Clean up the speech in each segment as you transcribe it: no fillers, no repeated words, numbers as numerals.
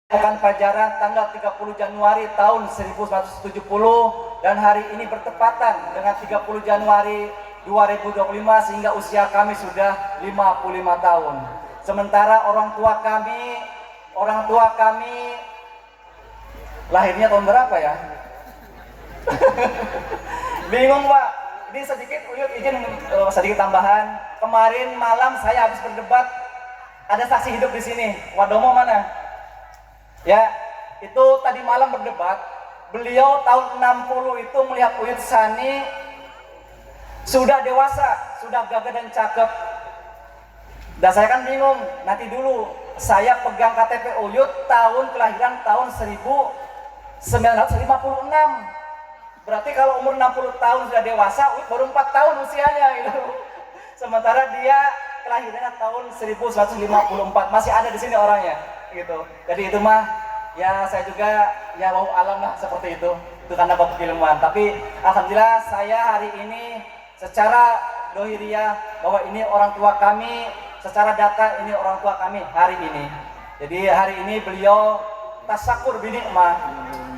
Pekan Pajaran tanggal 30 Januari tahun 1970 dan hari ini bertepatan dengan 30 Januari 2025 sehingga usia kami sudah 55 tahun. Sementara orang tua kami lahirnya tahun berapa ya? Bingung Pak. Ini sedikit izin sedikit tambahan. Kemarin malam saya habis berdebat, ada saksi hidup di sini. Wadomo mana? Ya, itu tadi malam berdebat. Beliau tahun 60 itu melihat Uyut Sani sudah dewasa, sudah gagah dan cakep. Dan saya kan bingung, nanti dulu saya pegang KTP Uyut tahun kelahiran tahun 1956. Berarti kalau umur 60 tahun sudah dewasa, Uyut baru 4 tahun usianya gitu. Sementara dia kelahirannya tahun 1954, masih ada di sini orangnya gitu. Jadi itu mah ya saya juga ya mau alam lah seperti itu karena bapak ilmuwan. Tapi alhamdulillah saya hari ini secara dohiriyah bahwa ini orang tua kami, secara data ini orang tua kami hari ini. Jadi hari ini beliau tasakur binikmah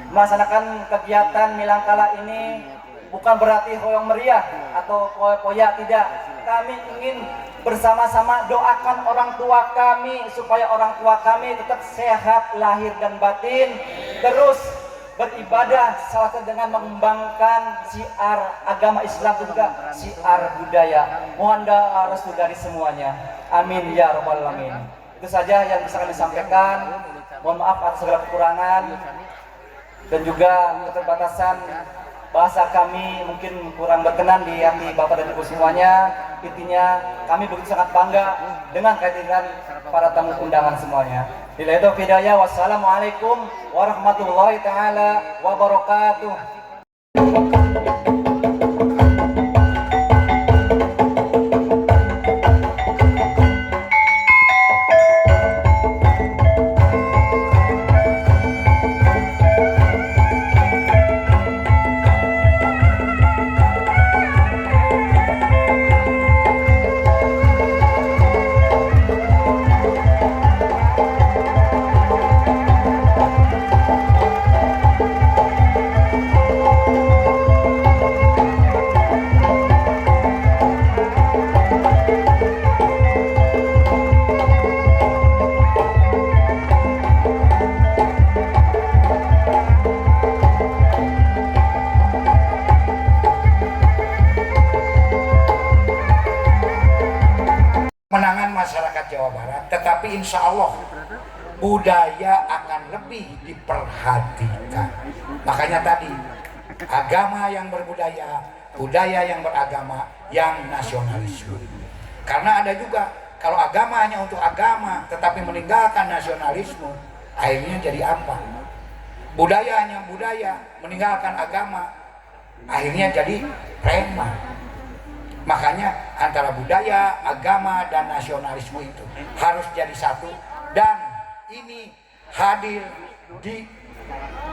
melaksanakan kegiatan Milangkala ini bukan berarti hoyong meriah atau poya, tidak. Kami ingin bersama-sama doakan orang tua kami supaya orang tua kami tetap sehat lahir dan batin, terus beribadah salah satu dengan mengembangkan siar agama Islam dan juga siar budaya. Mohon doa restu dari semuanya. Amin ya rabbal alamin. Itu saja yang bisa kami sampaikan. Mohon maaf atas segala kekurangan dan juga keterbatasan bahasa kami mungkin kurang berkenan di hati Bapak dan Ibu semuanya. Intinya kami begitu sangat bangga dengan kehadiran para tamu undangan semuanya. Billahi taufiq hidayah. Wassalamualaikum warahmatullahi taala wabarakatuh. Menangan masyarakat Jawa Barat, tetapi insya Allah budaya akan lebih diperhatikan. Makanya tadi agama yang berbudaya, budaya yang beragama, yang nasionalisme. Karena ada juga kalau agama hanya untuk agama, tetapi meninggalkan nasionalisme, akhirnya jadi apa? Budaya hanya budaya, meninggalkan agama, akhirnya jadi preman. Makanya antara budaya, agama, dan nasionalisme itu harus jadi satu. Dan ini hadir di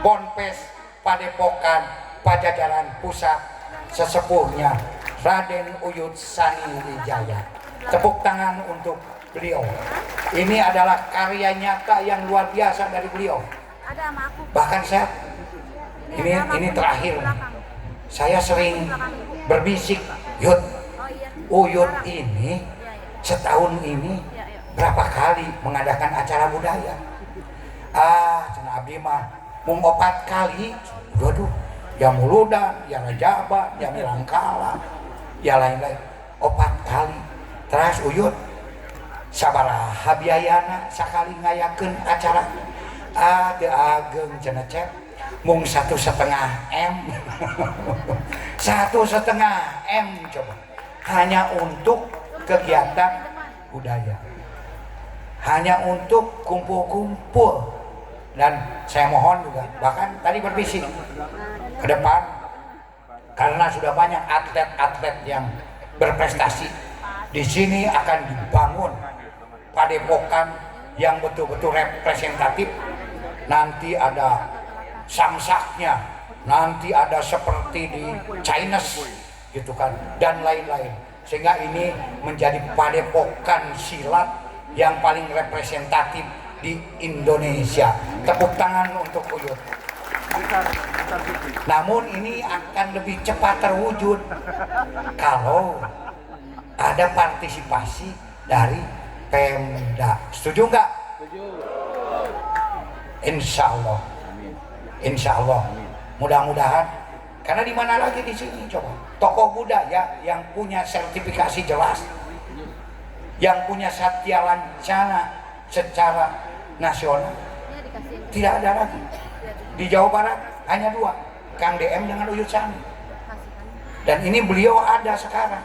Ponpes Padepokan Pajajaran Pusat sesepuhnya Raden Uyut Sani Wijaya. Tepuk tangan untuk beliau. Ini adalah karya nyata yang luar biasa dari beliau. Bahkan saya ini terakhir, saya sering berbisik, Yud, Uyut ini setahun ini berapa kali mengadakan acara budaya? Cenah abdi mah mung 4 kali. Waduh, ya Muludan, ya Rajabat, ya Milangkala, ya lain-lain. 4 kali. Terus Uyut sabaraha biayana sakali ngayakeun acara? Teu ageng cenah cep. Mung 1,5 M. 1,5 M coba. Hanya untuk kegiatan budaya, hanya untuk kumpul-kumpul. Dan saya mohon juga, bahkan tadi berbisik ke depan, karena sudah banyak atlet-atlet yang berprestasi, di sini akan dibangun padepokan yang betul-betul representatif. Nanti ada samsaknya, nanti ada seperti di Chinese gitu kan, dan lain-lain, sehingga ini menjadi padepokan silat yang paling representatif di Indonesia. Tepuk tangan untuk Uyut. Namun ini akan lebih cepat terwujud kalau ada partisipasi dari Pemda. Setuju nggak? Insya Allah. Insya Allah. Mudah-mudahan. Karena di mana lagi di sini coba? Tokoh budaya yang punya sertifikasi jelas, yang punya satya lancana secara nasional, tidak ada lagi. Di Jawa Barat hanya 2, Kang DM dengan Uyut Sani. Dan ini beliau ada sekarang.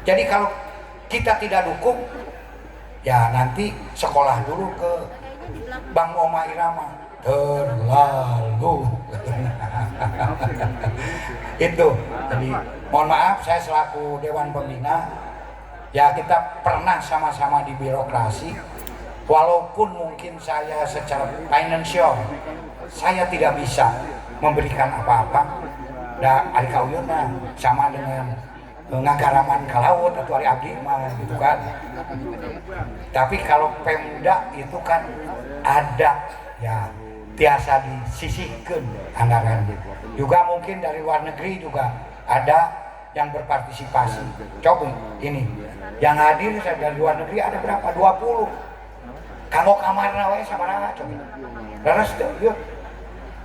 Jadi kalau kita tidak dukung, ya nanti sekolah dulu ke Bang Oma Irama. Terlalu. Itu. Jadi mohon maaf, saya selaku Dewan Pembina, ya kita pernah sama-sama di birokrasi. Walaupun mungkin saya secara financial saya tidak bisa memberikan apa-apa, dan Alika Uyut sama dengan ngagaraman ke laut atau hari abdi mah gitu kan. Tapi kalau Pemda itu kan ada ya biasa disisihkan anggaran. Juga mungkin dari luar negeri juga ada yang berpartisipasi. Coba ini yang hadir dari luar negeri ada berapa? 20. Kanggo kamarna we sabaraha coba. Leres teh yuk.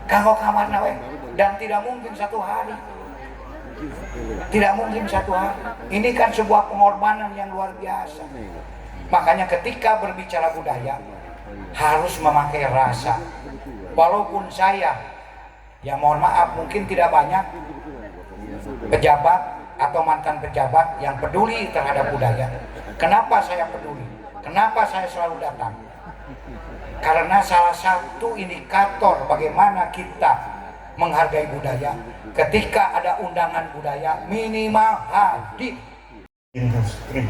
Kanggo kamarna we, dan tidak mungkin satu hari. Tidak mungkin satu hari. Ini kan sebuah pengorbanan yang luar biasa. Makanya ketika berbicara budaya harus memakai rasa. Walaupun saya, ya mohon maaf mungkin tidak banyak pejabat atau mantan pejabat yang peduli terhadap budaya. Kenapa saya peduli? Kenapa saya selalu datang? Karena salah satu indikator bagaimana kita menghargai budaya, ketika ada undangan budaya minimal hadir. Industri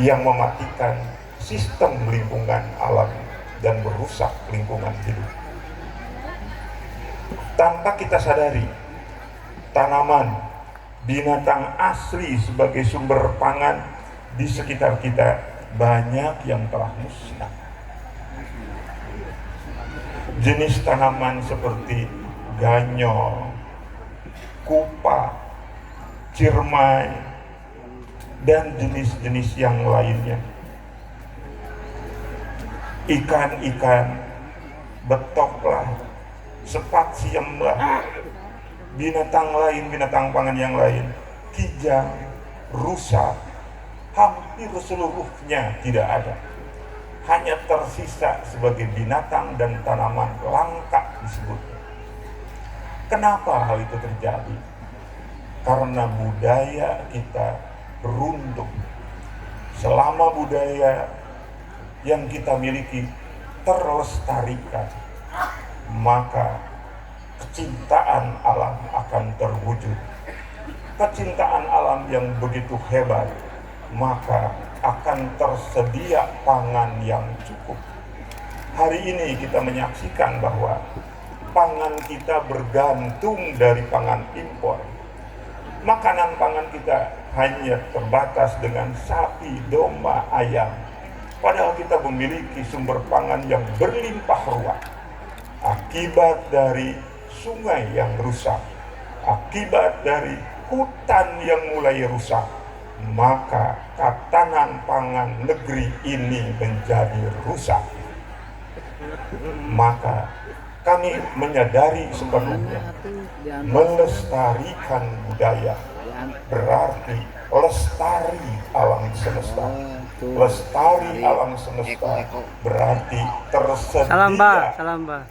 yang mematikan sistem lingkungan alam dan merusak lingkungan hidup. Tanpa kita sadari, tanaman, binatang asli sebagai sumber pangan di sekitar kita banyak yang telah musnah. Jenis tanaman seperti ganyol, kupa, ciremai, dan jenis-jenis yang lainnya. Ikan-ikan, betoklah, sepatsiemlah, binatang lain, binatang pangan yang lain, kijang, rusa, hampir seluruhnya tidak ada. Hanya tersisa sebagai binatang dan tanaman langka disebutnya. Kenapa hal itu terjadi? Karena budaya kita runtuh. Selama budaya yang kita miliki terlestarikan, maka kecintaan alam akan terwujud. Kecintaan alam yang begitu hebat, maka akan tersedia pangan yang cukup. Hari ini kita menyaksikan bahwa pangan kita bergantung dari pangan impor. Makanan pangan kita hanya terbatas dengan sapi, domba, ayam. Padahal kita memiliki sumber pangan yang berlimpah ruah. Akibat dari sungai yang rusak, akibat dari hutan yang mulai rusak, maka ketahanan pangan negeri ini menjadi rusak. Maka kami menyadari sepenuhnya melestarikan budaya berarti lestari alam semesta. Lestari alam semesta berarti tersedia Salam Mbak.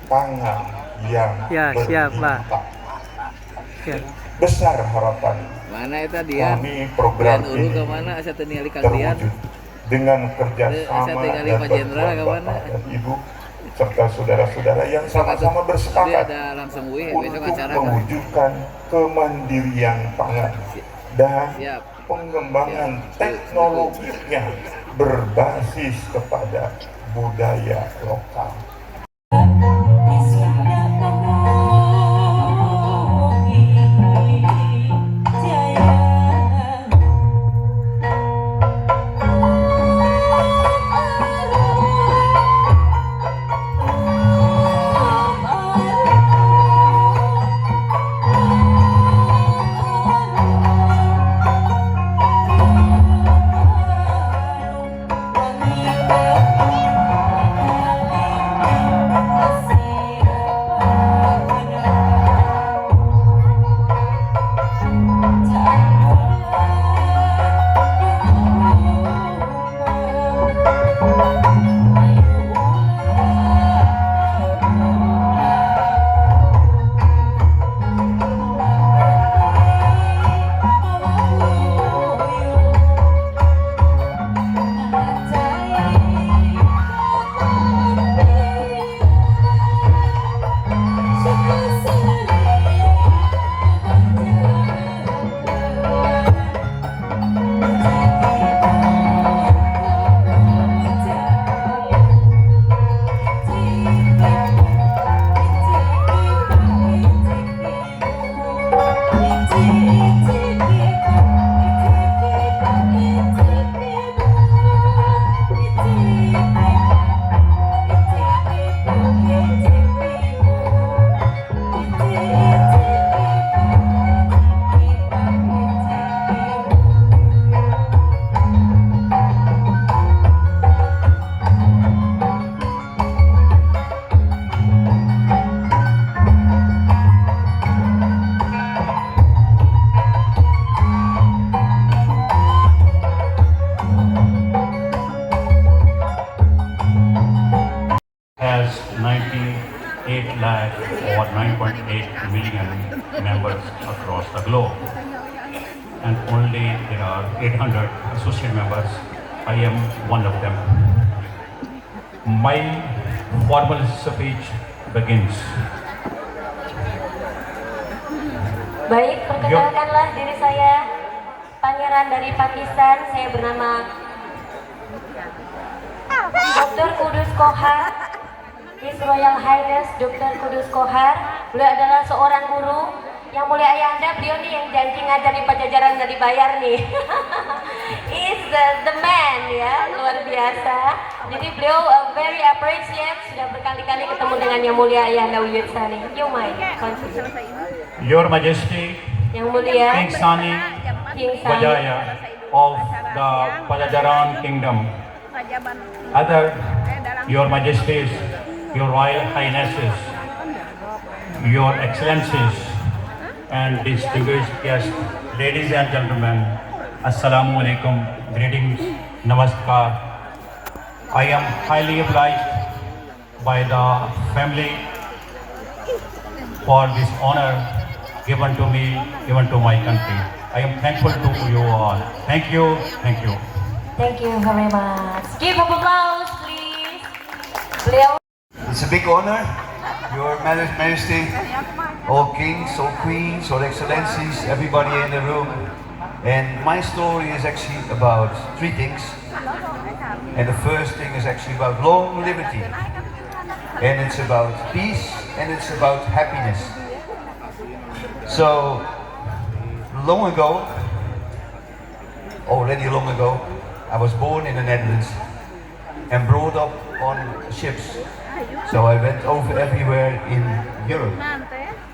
pangan yang Ya, siap, Mbak. berlimpah. Ya. Besar harapan Mana itu dia? kami program Ulu ini ke mana? Asa tinggali Kang Dian. terwujud dengan kerjasama Asa tinggali dan Pak Jenderal bantuan ke mana? Bapak dan Ibu serta saudara-saudara yang sama-sama Dia bersepakat ada langsung wih besok untuk acara kan? mewujudkan kemandirian pangan dan Siap. pengembangan teknologinya berbasis kepada budaya lokal. has 98 lakh or 9.8 million members across the globe. And only there are 800 associate members. I am one of them. My formal speech begins. Baik, perkenalkanlah diri saya, pangeran dari Pakistan. Saya bernama Dr. Kudus Kohar, His Royal Highness Dr. Kudus Kohar. Beliau adalah seorang guru. Yang mulia ayahanda, beliau nih yang janji ngajar di Pajajaran nggak dibayar nih. He's the man ya, luar biasa. Jadi beliau very appreciate, sudah berkali-kali ketemu dengan yang mulia ayahanda Wiyut Sani. You might continue. Your Majesty, Yang mulia King Sani King Sani Bajaya of the Pajajaran Kingdom. Other Your Majesties, Your Royal Highnesses, Your Excellencies, and distinguished guests, ladies and gentlemen, Assalamu alaikum, greetings, namaskar. I am highly obliged by the family for this honor given to me, given to my country. I am thankful to you all. Thank you, thank you. Thank you very much. Give up applause, please. Beliau It's a big honor, Your Majesty, all kings, all queens, all excellencies, everybody in the room. And my story is actually about three things. And the first thing is actually about longevity. And it's about peace, and it's about happiness. So, long ago, already long ago, I was born in the Netherlands and brought up on ships. So I went over everywhere in Europe.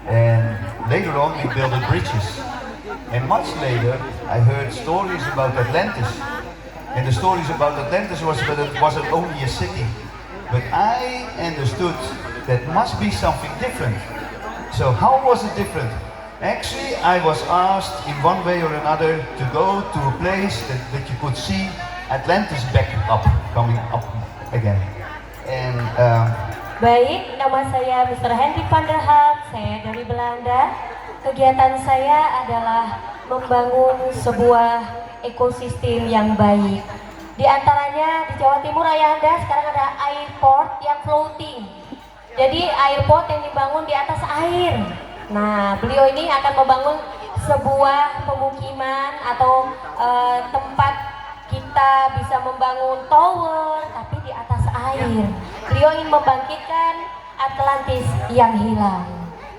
And later on we built bridges. And much later I heard stories about Atlantis. And the stories about Atlantis was that it wasn't only a city. But I understood that must be something different. So how was it different? Actually, I was asked in one way or another to go to a place that you could see Atlantis back up, coming up again. And baik, nama saya Mr. Henry van der Haag, saya dari Belanda. Kegiatan saya adalah membangun sebuah ekosistem yang baik. Di antaranya di Jawa Timur ayahanda sekarang ada airport yang floating. Jadi airport yang dibangun di atas air. Nah, beliau ini akan membangun sebuah pemukiman atau tempat kita bisa membangun tower tapi di atas air. Beliau ingin membangkitkan Atlantis yang hilang.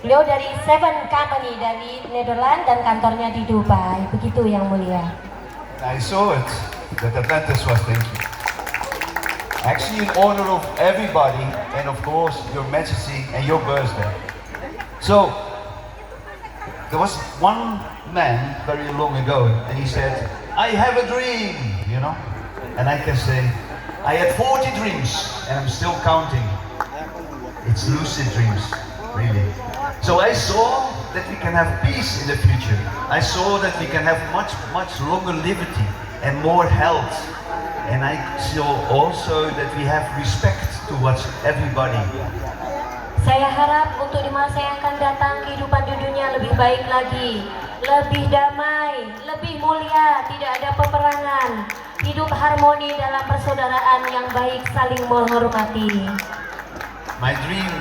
Beliau dari Seven Company dari Nederland dan kantornya di Dubai. Begitu yang mulia. I saw it, that Atlantis was thinking. Actually in honor of everybody and of course Your Majesty and your birthday. So, there was one man very long ago and he said, I have a dream, you know. And I can say, I had 40 dreams and I'm still counting. It's lucid dreams, really. So I saw that we can have peace in the future. I saw that we can have much longer longevity and more health. And I saw also that we have respect towards everybody. Saya harap untuk di masa yang akan datang kehidupan di dunia lebih baik lagi, lebih damai, lebih mulia, tidak ada peperangan, hidup harmoni dalam persaudaraan yang baik, saling menghormati. My dream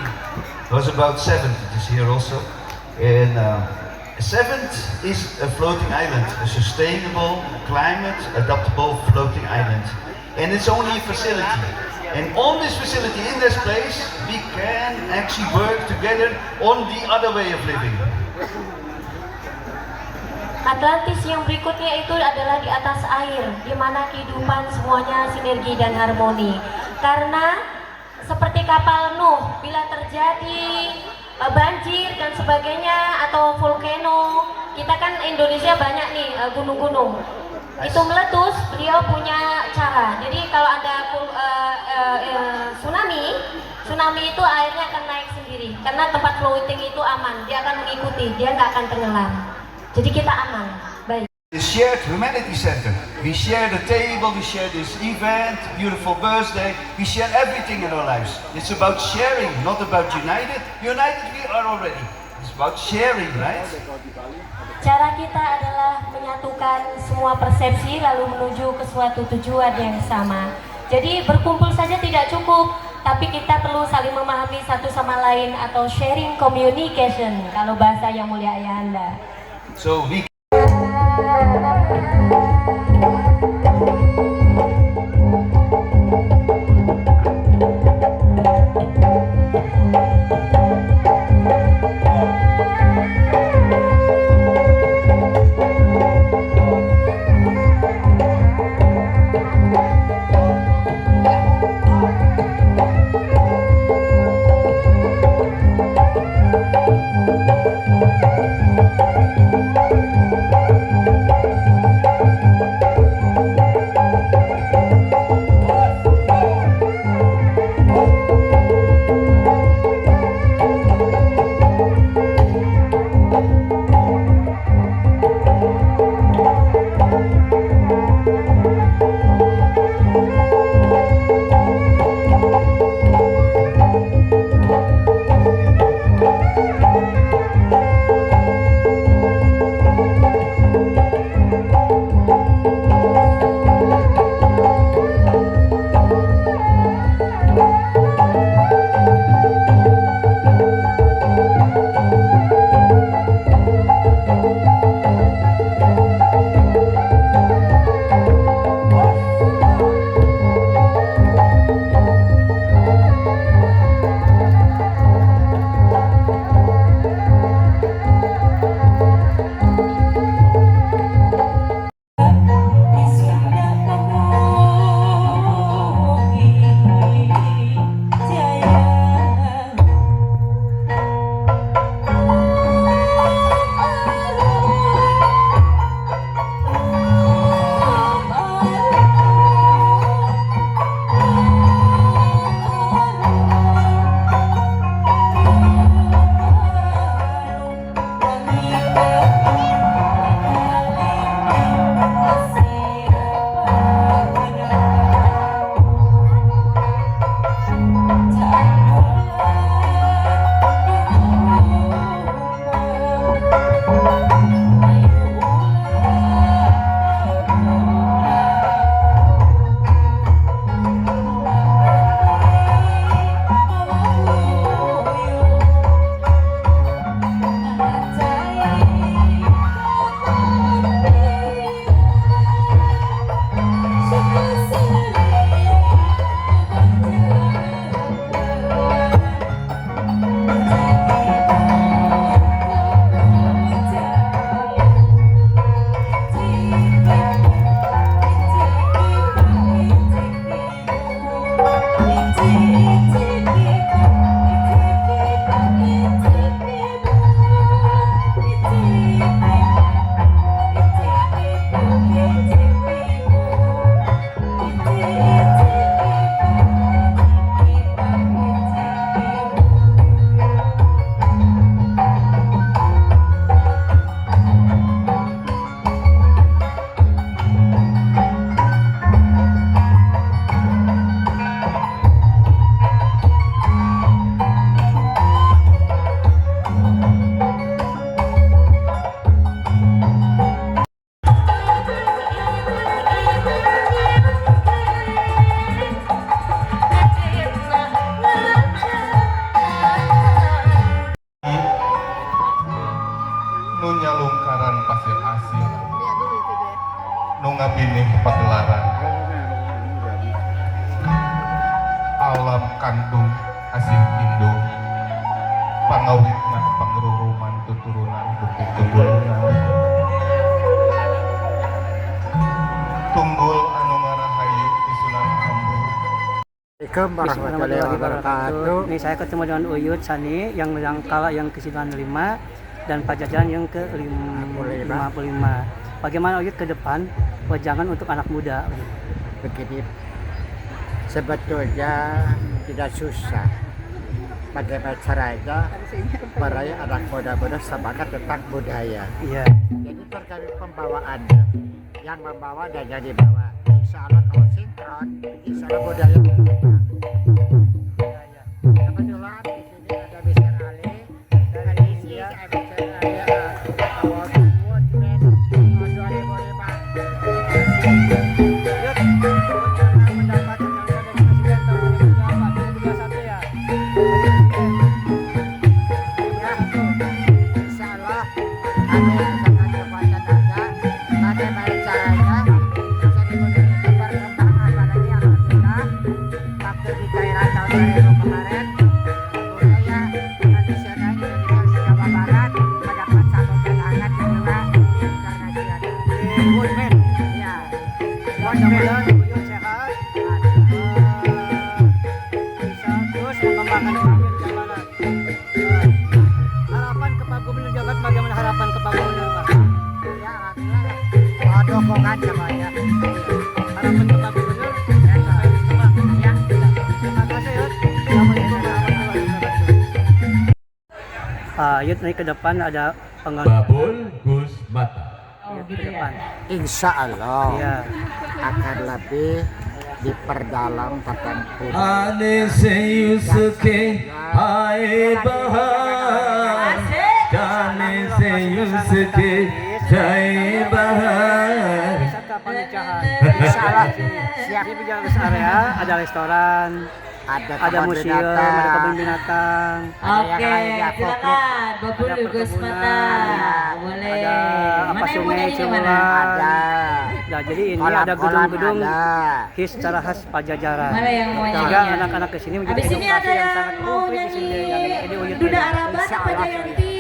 was about seventh this year also. And seventh is a floating island, a sustainable, climate adaptable floating island. And it's only a facility. And on this facility, in this place, we can actually work together on the other way of living. Atlantis yang berikutnya itu adalah di atas air, di mana kehidupan semuanya sinergi dan harmoni. Karena seperti kapal Nuh, bila terjadi banjir dan sebagainya atau volcano, kita kan Indonesia banyak nih gunung-gunung. Itu meletus, beliau punya cara. Jadi kalau ada tsunami itu airnya akan naik sendiri. Karena tempat floating itu aman, dia akan mengikuti, dia nggak akan tenggelam. Jadi kita aman. Baik. The shared humanity center. We share the table, we share this event, beautiful birthday, we share everything in our lives. It's about sharing, not about united. United we are already. It's about sharing, right? Cara kita adalah menyatukan semua persepsi lalu menuju ke suatu tujuan yang sama. Jadi berkumpul saja tidak cukup, tapi kita perlu saling memahami satu sama lain atau sharing communication kalau bahasa Yang Mulia Ayahanda. So we binih pagelaran alam kandung asih Indo pangawitna pangruruman tuturunan bukit tunggulna tunggul anu ngarahayu di Sunan Ambu. Assalamualaikum warahmatullahi wabarakatuh. Ini saya ketemu dengan Uyut Sani yang ke-95 dan Pak Jajan yang ke-55. Bagaimana Uyut ke depan wejangan untuk anak muda? Begini, sebetulnya tidak susah bagaimana caranya supaya anak muda-muda semangat tentang budaya. Iya. Jadi terkait pembawaannya, yang membawa dan yang dibawa. Insya Allah kalau sinkron, insya Allah budaya berkembang. Kebetulan di sini ada Mr. Ali, dan di sini ada Mr. Ali award Woodman 2005. Mudah-mudahan Uyut sehat, bisa terus mengembangkan Uyut Jawa Barat. Harapan ke Pak Gubernur Jawa Barat, bagaimana harapan ke Pak Gubernur, Pak? Ya, alhamdulillah. Dukungan semuanya. Harapan ke Pak Gubernur, ya, supaya berkembang. Ya, terima kasih, Yud. Assalamualaikum warahmatullahi wabarakatuh. Yud, ini ke depan ada Babul Gus Mata. Yud, ke depan. Insya Allah Iya. akan lebih diperdalam tentang आने से उसके आए बहार, जाने से उसके जाए बहार. Wisata pernikahan. Insya Allah siap. Di Jalan Rest Area ada restoran, Ada ada kebun museum, binatang, ada kebun binatang, ada yang lainnya, silakan Babul ada Gus Mata. perkebunan, Boleh. ada apa Mana yang mau sungai nyanyi mana? Ciulan. ada Nah, jadi ini kolam-kolam ada gedung-gedung ada. his secara khas Pajajaran. Mana yang mau Sehingga nyanyi? anak-anak ke sini menjadi Habis ini edukasi ada yang yang sangat mau konkret di sini. nyanyi Yang ini Uyut Duda ini. Araban apa Jayanti?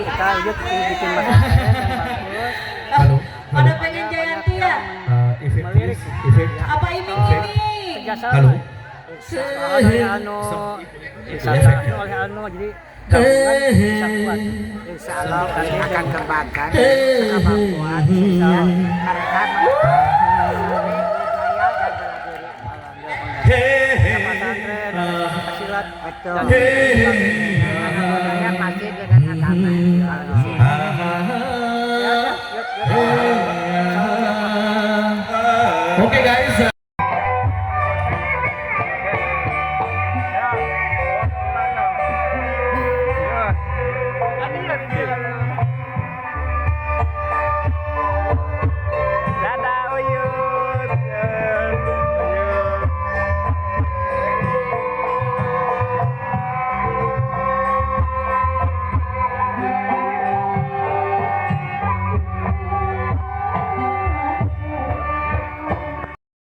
Kita Uyut ini bikin masakan yang bagus. Halo. Pada pengen Jayanti ya? Melirik Apa iming-iming? kerjasama. Halo. Oleh wisata oleh jadi gabungan bisa kuat. Insya Allah kami akan kembangkan kemampuan bisa mereka budaya dan bela diri. Pesantren, silat, Betul. dan Karena budaya pasti dengan agama. Kalau di sini. Okay guys.